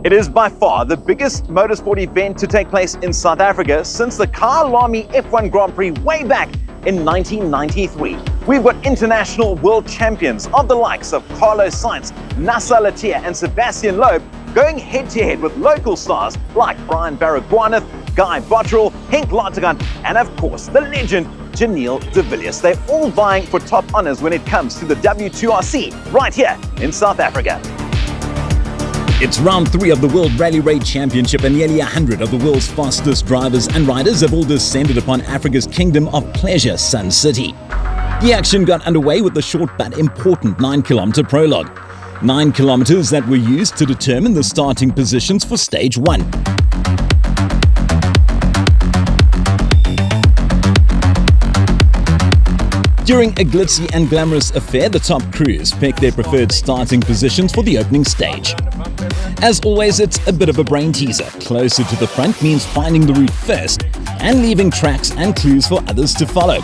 It is by far the biggest motorsport event to take place in South Africa since the Kyalami F1 Grand Prix way back in 1993. We've got international world champions of the likes of Carlos Sainz, Nasser Al-Attiyah and Sebastian Loeb going head-to-head with local stars like Brian Baragwanath, Guy Botterill, Henk Lategan and of course the legend Janelle de Villiers. They're all vying for top honours when it comes to the W2RC right here in South Africa. It's round 3 of the World Rally Raid Championship and nearly 100 of the world's fastest drivers and riders have all descended upon Africa's kingdom of pleasure, Sun City. The action got underway with the short but important 9-kilometre prologue. 9 kilometres that were used to determine the starting positions for Stage 1. During a glitzy and glamorous affair, the top crews picked their preferred starting positions for the opening stage. As always, it's a bit of a brain teaser. Closer to the front means finding the route first and leaving tracks and clues for others to follow.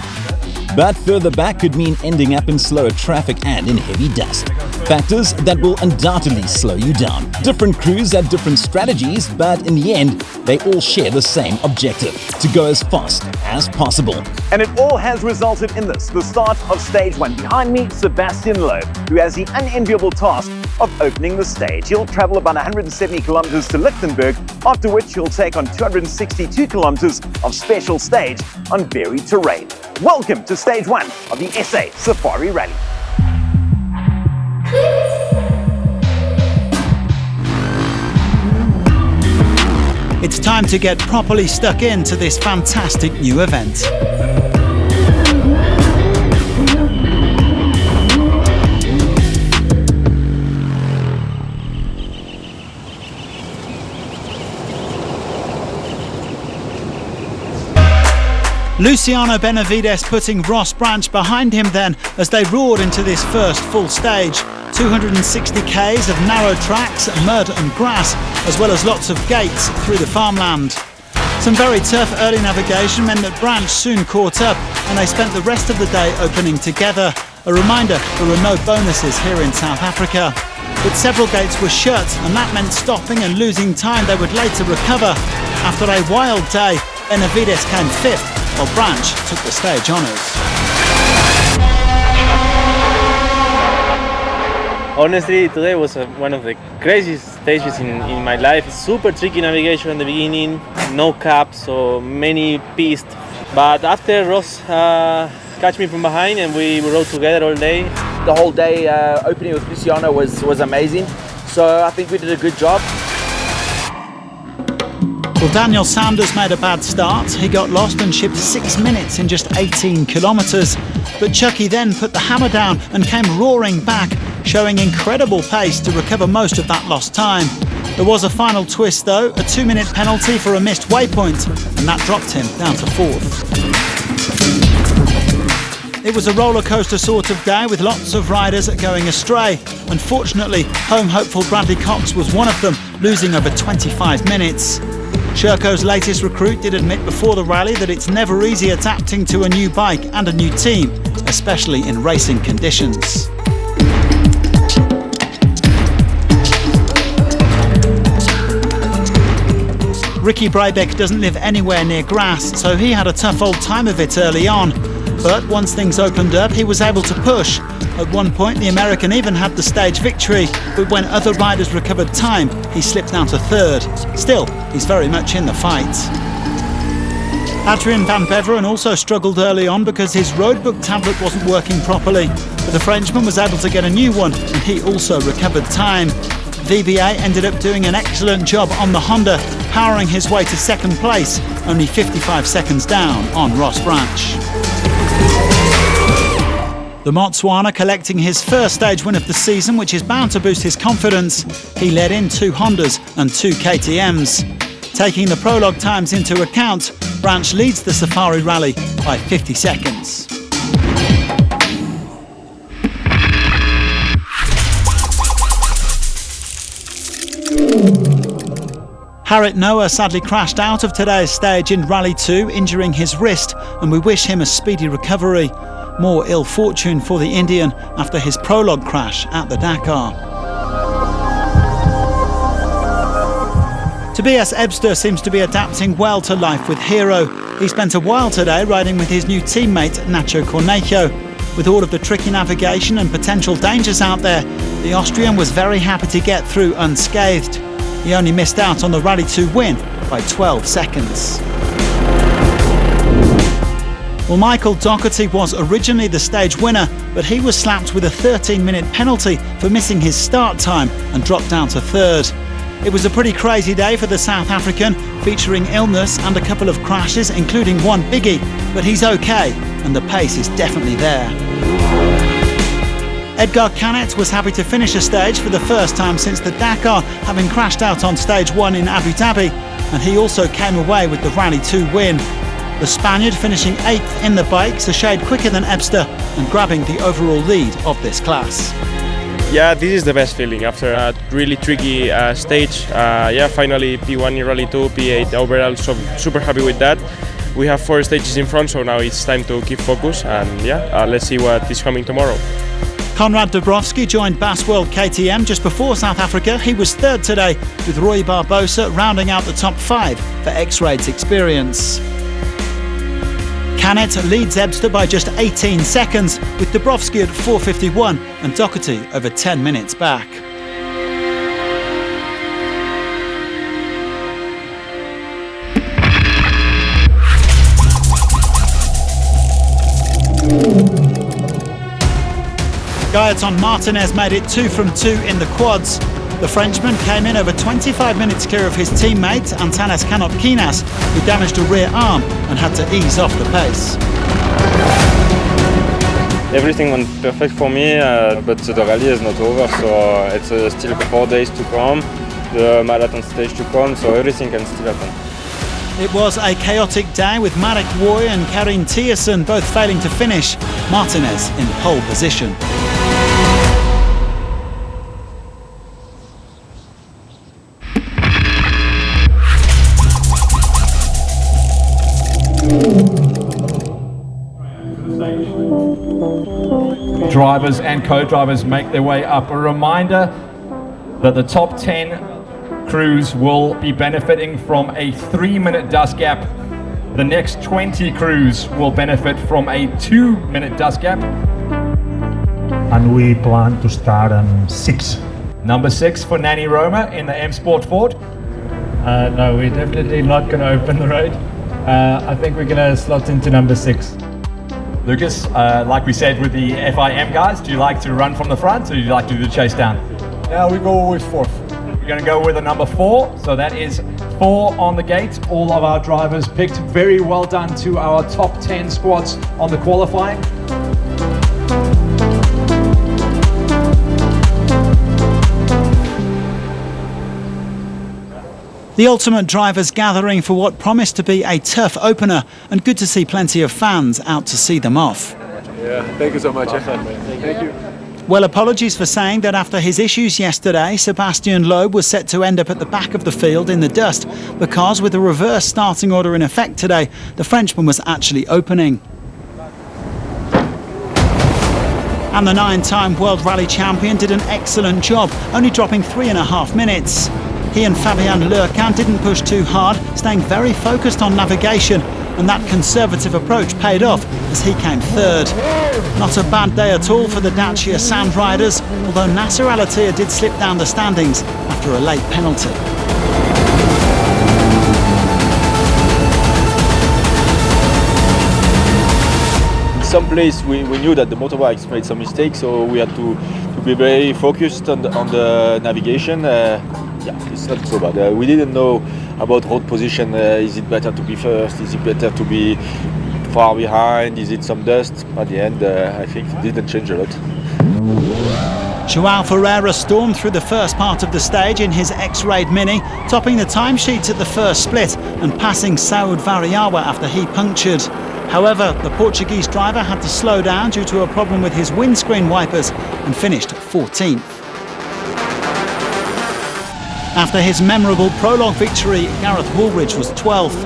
But further back could mean ending up in slower traffic and in heavy dust. Factors that will undoubtedly slow you down. Different crews have different strategies, but in the end, they all share the same objective: to go as fast as possible. And it all has resulted in this, the start of Stage 1. Behind me, Sebastian Loeb, who has the unenviable task of opening the stage. He'll travel about 170 kilometers to Lichtenburg, after which he'll take on 262 kilometers of special stage on varied terrain. Welcome to Stage 1 of the SA Safari Rally. It's time to get properly stuck into this fantastic new event. Luciano Benavides putting Ross Branch behind him then as they roared into this first full stage. 260 k's of narrow tracks, mud and grass, as well as lots of gates through the farmland. Some very tough early navigation meant that Branch soon caught up and they spent the rest of the day opening together. A reminder, there are no bonuses here in South Africa. But several gates were shut and that meant stopping and losing time they would later recover. After a wild day, Benavides came 5th, while Branch took the stage honours. Honestly, today was one of the craziest stages in my life. Super tricky navigation in the beginning, no cap, so many pistes. But after Ross catch me from behind and we rode together all day. The whole day opening with Luciano was amazing, so I think we did a good job. Well, Daniel Sanders made a bad start. He got lost and shipped 6 minutes in just 18 kilometres. But Chucky then put the hammer down and came roaring back, showing incredible pace to recover most of that lost time. There was a final twist though, a 2-minute penalty for a missed waypoint, and that dropped him down to 4th. It was a roller coaster sort of day with lots of riders going astray. Unfortunately, home hopeful Bradley Cox was one of them, losing over 25 minutes. Sherco's latest recruit did admit before the rally that it's never easy adapting to a new bike and a new team, especially in racing conditions. Ricky Brabeck doesn't live anywhere near grass, so he had a tough old time of it early on. But once things opened up, he was able to push. At one point, the American even had the stage victory, but when other riders recovered time, he slipped down to 3rd. Still, he's very much in the fight. Adrian Van Beveren also struggled early on because his roadbook tablet wasn't working properly, but the Frenchman was able to get a new one and he also recovered time. VBA ended up doing an excellent job on the Honda, powering his way to 2nd place, only 55 seconds down on Ross Branch. The Motswana collecting his first stage win of the season, which is bound to boost his confidence. He led in 2 Hondas and 2 KTMs. Taking the prologue times into account, Branch leads the Safari Rally by 50 seconds. Harit Noah sadly crashed out of today's stage in Rally 2, injuring his wrist, and we wish him a speedy recovery. More ill fortune for the Indian after his prologue crash at the Dakar. Tobias Ebster seems to be adapting well to life with Hero. He spent a while today riding with his new teammate Nacho Cornejo. With all of the tricky navigation and potential dangers out there, the Austrian was very happy to get through unscathed. He only missed out on the Rally 2 win by 12 seconds. Well, Michael Doherty was originally the stage winner, but he was slapped with a 13-minute penalty for missing his start time and dropped down to third. It was a pretty crazy day for the South African, featuring illness and a couple of crashes, including one biggie, but he's okay and the pace is definitely there. Edgar Canet was happy to finish a stage for the first time since the Dakar, having crashed out on stage 1 in Abu Dhabi, and he also came away with the Rally 2 win. The Spaniard finishing 8th in the bikes, a shade quicker than Ebster and grabbing the overall lead of this class. Yeah, this is the best feeling after a really tricky stage. Finally P1 in Rally 2, P8 overall, so super happy with that. We have 4 stages in front, so now it's time to keep focus and let's see what is coming tomorrow. Konrad Dabrowski joined Bass World KTM just before South Africa. He was third today, with Rui Barbosa rounding out the top 5 for X-Raid's experience. Canet leads Ebster by just 18 seconds, with Dabrowski at 4:51 and Doherty over 10 minutes back. Gaëtan Martinez made it 2 from 2 in the quads. The Frenchman came in over 25 minutes clear of his teammate Antanas Canopkinas, who damaged a rear arm and had to ease off the pace. Everything went perfect for me, but the rally is not over, so it's still 4 days to come, the marathon stage to come, so everything can still happen. It was a chaotic day with Marek Woy and Karin Thiessen both failing to finish, Martinez in pole position. Drivers and co-drivers make their way up. A reminder that the top 10 crews will be benefiting from a 3-minute dust gap. The next 20 crews will benefit from a 2-minute dust gap. And we plan to start on 6. Number 6 for Nani Roma in the M Sport Ford. No, we're definitely not going to open the road. I think we're going to slot into number 6. Lucas, like we said with the FIM guys, do you like to run from the front or do you like to do the chase down? Yeah, we go with 4th. We're going to go with a number 4, so that is 4 on the gate. All of our drivers picked. Very well done to our top 10 squads on the qualifying. The Ultimate Drivers gathering for what promised to be a tough opener, and good to see plenty of fans out to see them off. Yeah, thank you so much. Thank you. Well, apologies for saying that after his issues yesterday, Sebastian Loeb was set to end up at the back of the field in the dust, because with a reverse starting order in effect today, the Frenchman was actually opening. And the 9-time World Rally champion did an excellent job, only dropping 3.5 minutes. He and Fabien Leurquin didn't push too hard, staying very focused on navigation, and that conservative approach paid off as he came third. Not a bad day at all for the Dacia Sand Riders, although Nasser Al-Attiyah did slip down the standings after a late penalty. In some place we knew that the motorbikes made some mistakes, so we had to be very focused on the navigation. It's not so bad. We didn't know about road position. Is it better to be first? Is it better to be far behind? Is it some dust? At the end, I think it didn't change a lot. Joao Ferreira stormed through the first part of the stage in his X-Raid Mini, topping the timesheets at the first split and passing Saud Variawa after he punctured. However, the Portuguese driver had to slow down due to a problem with his windscreen wipers and finished 14th. After his memorable prologue victory, Gareth Woolridge was 12th.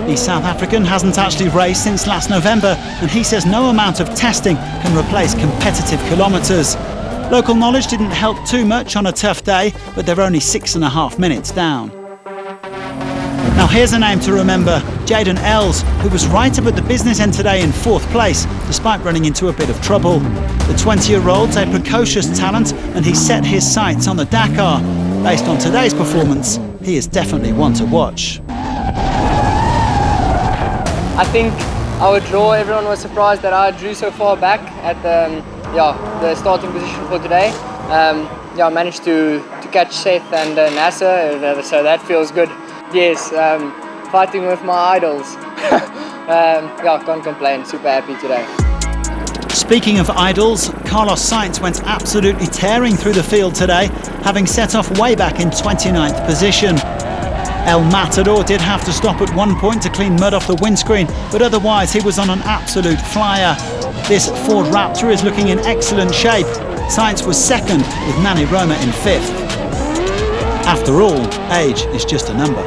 The South African hasn't actually raced since last November, and he says no amount of testing can replace competitive kilometres. Local knowledge didn't help too much on a tough day, but they're only 6.5 minutes down. Now here's a name to remember, Jaden Els, who was right up at the business end today in 4th place, despite running into a bit of trouble. The 20-year-old's a precocious talent, and he set his sights on the Dakar. Based on today's performance, he is definitely one to watch. I think our draw, everyone was surprised that I drew so far back at the starting position for today. I managed to catch Seth and Nasser, so that feels good. Yes, fighting with my idols. Can't complain, super happy today. Speaking of idols, Carlos Sainz went absolutely tearing through the field today, having set off way back in 29th position. El Matador did have to stop at one point to clean mud off the windscreen, but otherwise he was on an absolute flyer. This Ford Raptor is looking in excellent shape. Sainz was second, with Nani Roma in 5th. After all, age is just a number.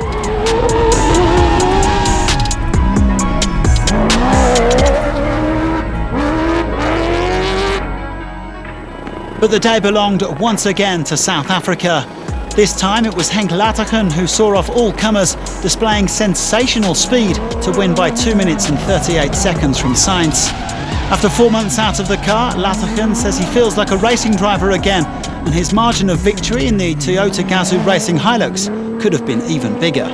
But the day belonged once again to South Africa. This time it was Henk Laterken who saw off all comers, displaying sensational speed to win by 2 minutes and 38 seconds from Sainz. After 4 months out of the car, Laterken says he feels like a racing driver again, and his margin of victory in the Toyota Gazoo Racing Hilux could have been even bigger.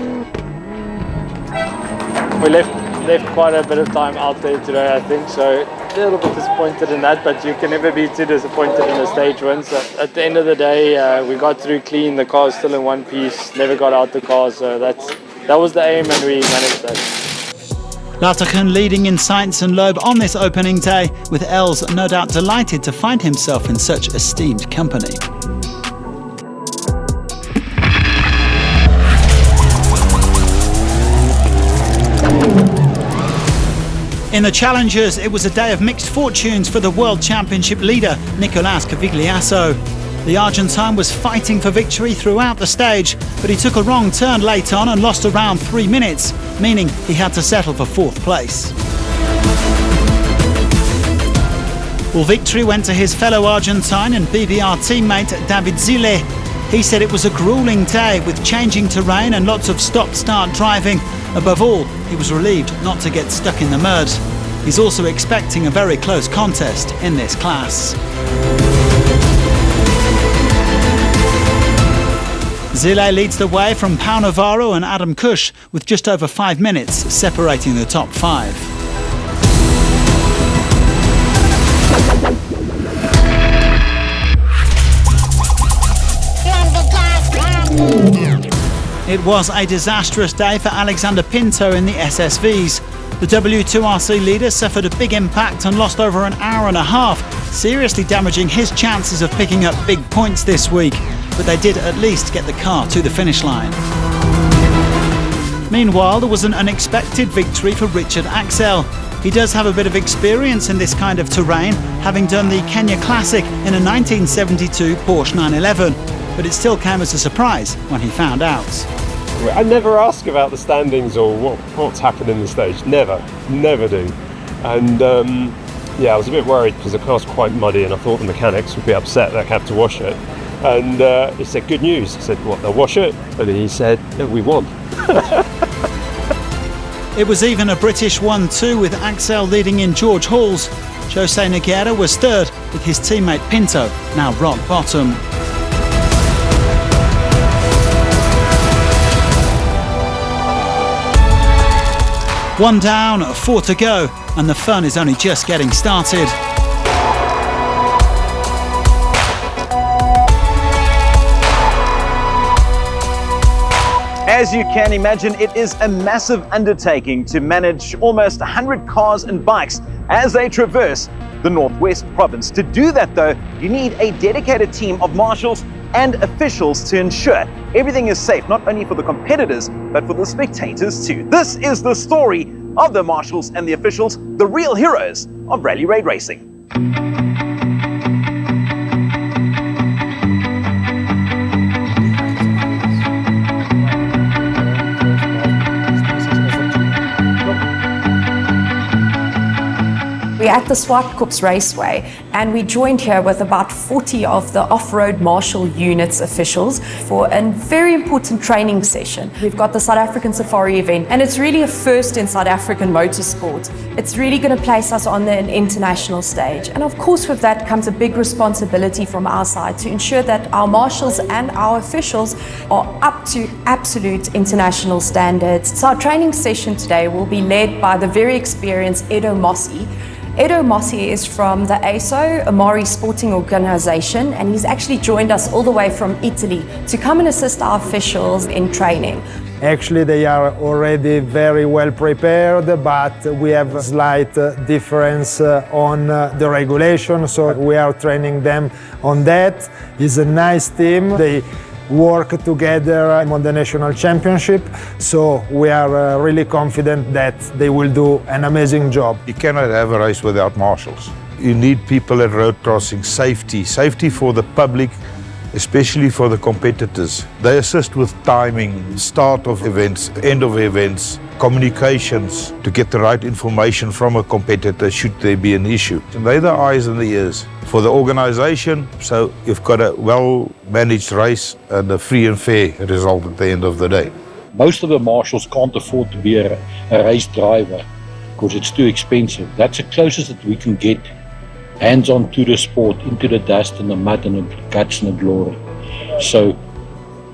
We left quite a bit of time out there today, I think, so a little bit disappointed in that, but you can never be too disappointed in a stage win. So at the end of the day, we got through clean, the car's still in one piece, never got out the car, so that was the aim and we managed that. Laterken leading in Sainz and Loeb on this opening day, with Els no doubt delighted to find himself in such esteemed company. In the Challengers, it was a day of mixed fortunes for the World Championship leader, Nicolas Cavigliasso. The Argentine was fighting for victory throughout the stage, but he took a wrong turn late on and lost around 3 minutes, meaning he had to settle for 4th place. Well, victory went to his fellow Argentine and BBR teammate David Zille. He said it was a grueling day with changing terrain and lots of stop-start driving. Above all, he was relieved not to get stuck in the mud. He's also expecting a very close contest in this class. Zille leads the way from Pau Navarro and Adam Kusch with just over 5 minutes separating the top 5. It was a disastrous day for Alexander Pinto in the SSVs. The W2RC leader suffered a big impact and lost over an hour and a half, seriously damaging his chances of picking up big points this week. But they did at least get the car to the finish line. Meanwhile, there was an unexpected victory for Richard Axel. He does have a bit of experience in this kind of terrain, having done the Kenya Classic in a 1972 Porsche 911. But it still came as a surprise when he found out. I never ask about the standings or what's happened in the stage. Never do. And I was a bit worried because the car's quite muddy and I thought the mechanics would be upset that I'd have to wash it. And he said, good news. I said, what, they'll wash it? And he said, no, we won. It was even a British 1-2 with Axel leading in George Hall's. Jose Nogueira was third with his teammate Pinto, now rock bottom. One down, 4 to go, and the fun is only just getting started. As you can imagine, it is a massive undertaking to manage almost 100 cars and bikes as they traverse the Northwest Province. To do that though, you need a dedicated team of marshals and officials to ensure everything is safe, not only for the competitors, but for the spectators too. This is the story of the marshals and the officials, the real heroes of Rally Raid Racing. We We're at the Swartkops Raceway, and we joined here with about 40 of the off-road marshal units officials for a very important training session. We've got the South African Safari event, and it's really a first in South African motorsport. It's really going to place us on the international stage. And of course, with that comes a big responsibility from our side to ensure that our marshals and our officials are up to absolute international standards. So our training session today will be led by the very experienced Edo Mossi. Edo Mossi is from the ASO, Amari Sporting Organization, and he's actually joined us all the way from Italy to come and assist our officials in training. Actually, they are already very well prepared, but we have a slight difference on the regulation, so we are training them on that. It's a nice team. They work together on the national championship, so we are really confident that they will do an amazing job. You cannot have a race without marshals. You need people at road crossing, safety for the public, especially for the competitors. They assist with timing, start of events, end of events, communications to get the right information from a competitor should there be an issue. And they're the eyes and the ears for the organization, so you've got a well-managed race and a free and fair result at the end of the day. Most of the marshals can't afford to be a race driver because it's too expensive. That's the closest that we can get hands-on to the sport, into the dust and the mud and the guts and the glory. So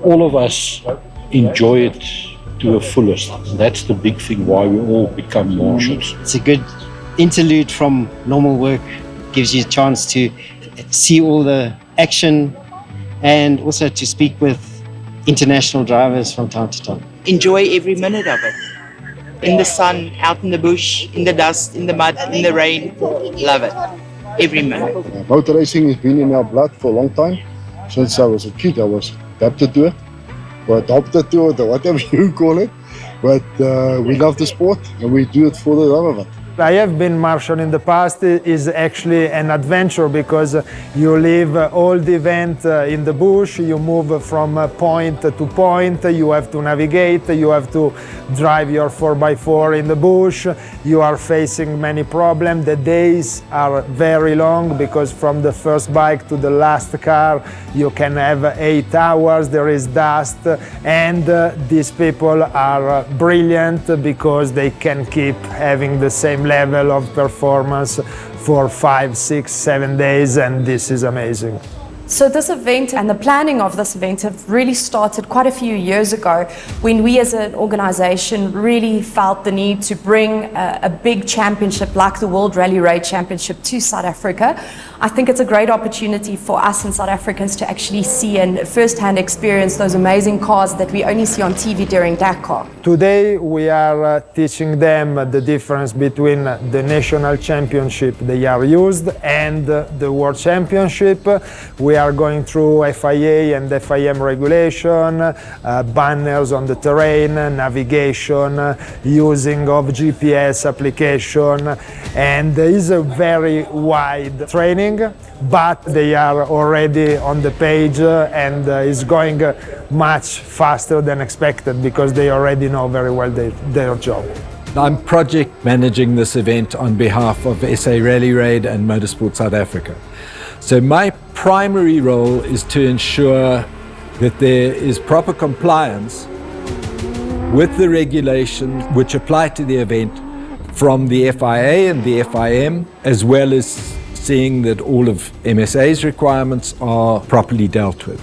all of us enjoy it to the fullest. That's the big thing why we all become marshals. It's a good interlude from normal work, gives you a chance to see all the action and also to speak with international drivers from time to time. Enjoy every minute of it. In the sun, out in the bush, in the dust, in the mud, in the rain. Love it. Every minute. Motor racing has been in our blood for a long time. Since I was a kid, I was adapted to it, or adopted to it, or whatever you call it. But we love the sport and we do it for the love of it. I have been marshal in the past. Is actually an adventure because you leave all the event in the bush, you move from point to point, you have to navigate, you have to drive your 4x4 in the bush, you are facing many problems. The days are very long because from the first bike to the last car you can have 8 hours, there is dust, and these people are brilliant because they can keep having the same level of performance for 5, 6, 7 days, and this is amazing. So this event and the planning of this event have really started quite a few years ago when we as an organization really felt the need to bring a big championship like the World Rally Raid Championship to South Africa. I think it's a great opportunity for us and South Africans to actually see and first-hand experience those amazing cars that we only see on TV during Dakar. Today we are teaching them the difference between the national championship they are used and the World Championship. We are going through FIA and FIM regulation, banners on the terrain, navigation, using of GPS application, and there is a very wide training, but they are already on the page and is going much faster than expected because they already know very well their job. I'm project managing this event on behalf of SA Rally Raid and Motorsport South Africa. So my primary role is to ensure that there is proper compliance with the regulations which apply to the event from the FIA and the FIM, as well as seeing that all of MSA's requirements are properly dealt with.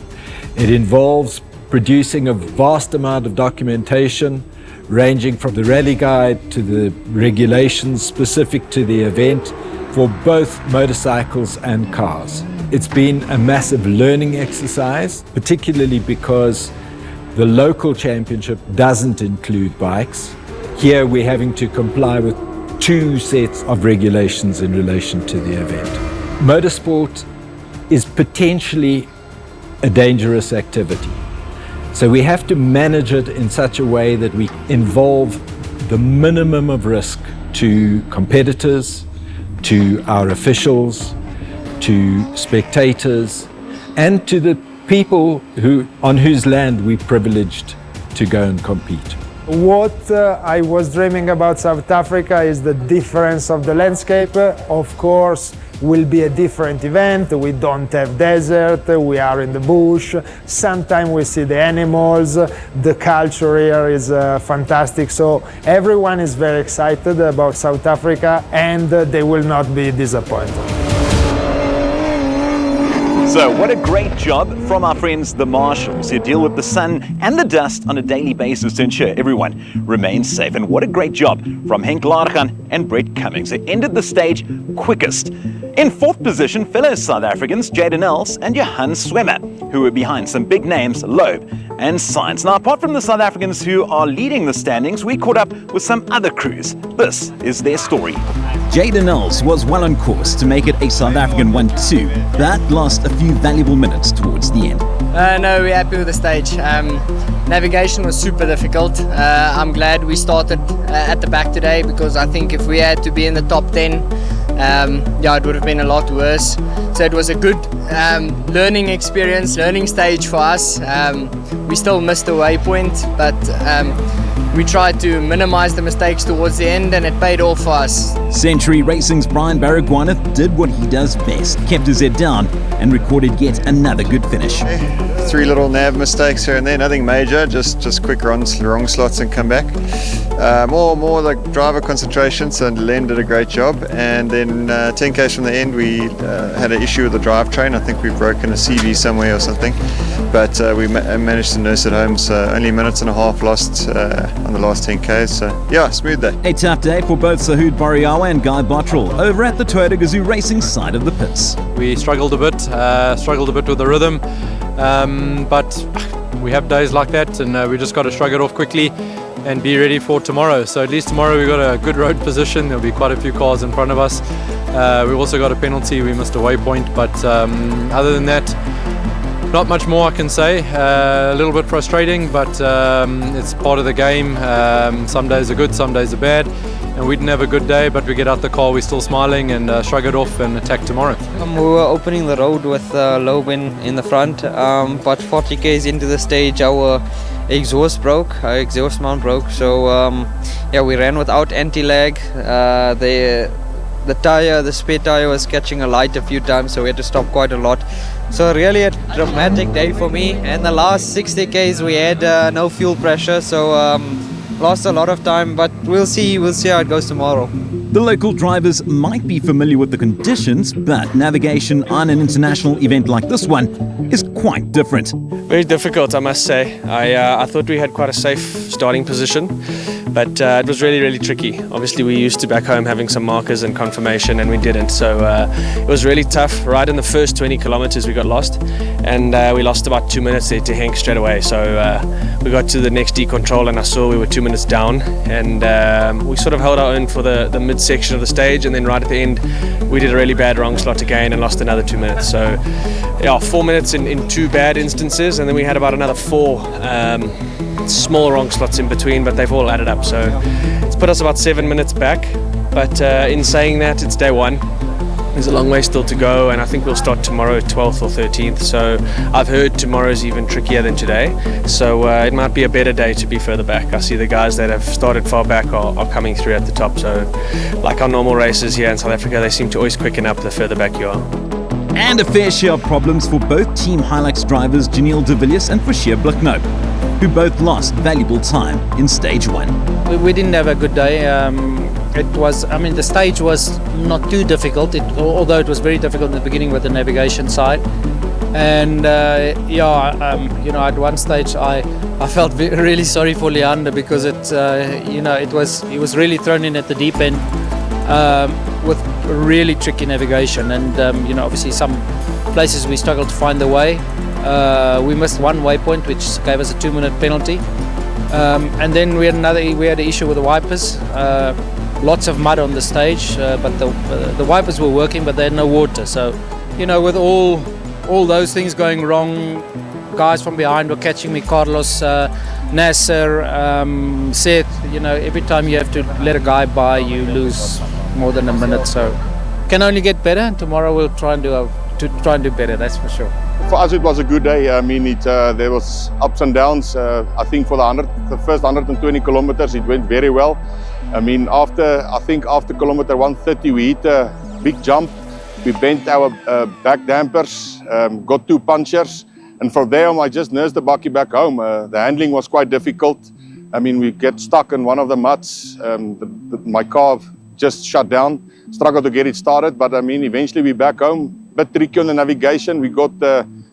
It involves producing a vast amount of documentation ranging from the rally guide to the regulations specific to the event for both motorcycles and cars. It's been a massive learning exercise, particularly because the local championship doesn't include bikes. Here we're having to comply with 2 sets of regulations in relation to the event. Motorsport is potentially a dangerous activity. So we have to manage it in such a way that we involve the minimum of risk to competitors, to our officials, to spectators, and to the people on whose land we're privileged to go and compete. What I was dreaming about South Africa is the difference of the landscape. Of course, will be a different event. We don't have desert, we are in the bush. Sometimes we see the animals. The culture here is fantastic. So everyone is very excited about South Africa and they will not be disappointed. So what a great job from our friends the Marshals, who deal with the sun and the dust on a daily basis to ensure everyone remains safe. And what a great job from Henk Laargan and Brett Cummings, who ended the stage quickest. In fourth position, fellow South Africans Jayden Els and Johan Swemmer, who were behind some big names, Loeb and Sainz. Now, apart from the South Africans who are leading the standings, we caught up with some other crews. This is their story. Jayden Els was well on course to make it a South African 1-2, but lost a few valuable minutes towards the end. No, we're happy with the stage. Navigation was super difficult. I'm glad we started at the back today, because I think if we had to be in the top 10, it would have been a lot worse. So it was a good learning experience, learning stage for us. We still missed the waypoint, but we tried to minimize the mistakes towards the end, and it paid off for us. Century Racing's Brian Baragwanath did what he does best, kept his head down and recorded yet another good finish. 3 little nav mistakes here and there, nothing major, just quick wrong slots and come back. More like driver concentration, so Len did a great job. And then 10k's from the end, we had an issue with the drivetrain. I think we've broken a CV somewhere or something, but we managed to nurse it home, so only a minute and a half lost on the last 10k's, so yeah, smooth day. A tough day for both Sahud Bariawa and Guy Bottrell over at the Toyota Gazoo Racing side of the pits. We struggled a bit with the rhythm, but we have days like that, and we just got to shrug it off quickly and be ready for tomorrow. So at least tomorrow we've got a good road position. There'll be quite a few cars in front of us. We've also got a penalty. We missed a waypoint, but other than that, not much more I can say. A little bit frustrating, but it's part of the game. Some days are good, some days are bad, and we didn't have a good day, but we get out the car, we're still smiling and shrug it off and attack tomorrow. We were opening the road with Loeb in the front, but 40 k's into the stage our exhaust broke, our exhaust mount broke, so we ran without anti-lag. The spare tire was catching a light a few times, so we had to stop quite a lot. So really a dramatic day for me. And the last 60 k's we had no fuel pressure, so lost a lot of time, but we'll see how it goes tomorrow. The local drivers might be familiar with the conditions, but navigation on an international event like this one is quite different. Very difficult, I must say. I thought we had quite a safe starting position, but it was really, really tricky. Obviously, we used to back home having some markers and confirmation, and we didn't. So it was really tough. Right in the first 20 kilometers, we got lost, and we lost about 2 minutes there to Henk straight away. So we got to the next decontrol, and I saw we were 2 minutes down, and we sort of held our own for the midsection of the stage, and then right at the end, we did a really bad wrong slot again and lost another 2 minutes. So yeah, 4 minutes in 2 bad instances, and then we had about another 4 small wrong slots in between, but they've all added up. So it's put us about 7 minutes back. But in saying that, it's day one. There's a long way still to go, and I think we'll start tomorrow, 12th or 13th. So I've heard tomorrow's even trickier than today. So it might be a better day to be further back. I see the guys that have started far back are coming through at the top. So like our normal races here in South Africa, they seem to always quicken up the further back you are. And a fair share of problems for both Team Hilux drivers Janiel de Villiers and Forshia Blicknoop, who both lost valuable time in stage 1. We didn't have a good day. The stage was not too difficult, although it was very difficult in the beginning with the navigation side. And at one stage I felt really sorry for Leander, because he was really thrown in at the deep end with really tricky navigation, and obviously some places we struggled to find the way. We missed one waypoint, which gave us a 2-minute penalty, and then we had an issue with the wipers. Lots of mud on the stage, but the wipers were working, but they had no water. So with all those things going wrong, guys from behind were catching me. Carlos, Nasser, Seth, every time you have to let a guy by, you lose more than a minute. So can only get better, and tomorrow we'll try and do better, that's for sure. For us, it was a good day. I mean, there was ups and downs. I think for the first 120 kilometers, it went very well. I mean, after kilometer 130, we hit a big jump. We bent our back dampers, got 2 punctures, and from there I just nursed the bakkie back home. The handling was quite difficult. I mean, we get stuck in one of the muds. My car just shut down, struggled to get it started, but I mean, eventually we're back home. Bit tricky on the navigation. We got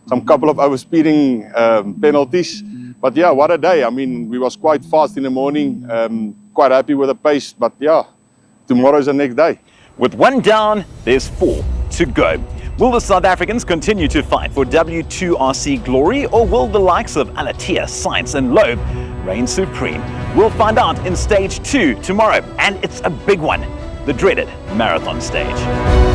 some couple of overspeeding penalties. But yeah, what a day. I mean, we was quite fast in the morning, quite happy with the pace, but yeah, tomorrow's the next day. With 1 down, there's 4 to go. Will the South Africans continue to fight for W2RC glory, or will the likes of Alatia, Sainz and Loeb reign supreme? We'll find out in stage 2 tomorrow, and it's a big one, the dreaded marathon stage.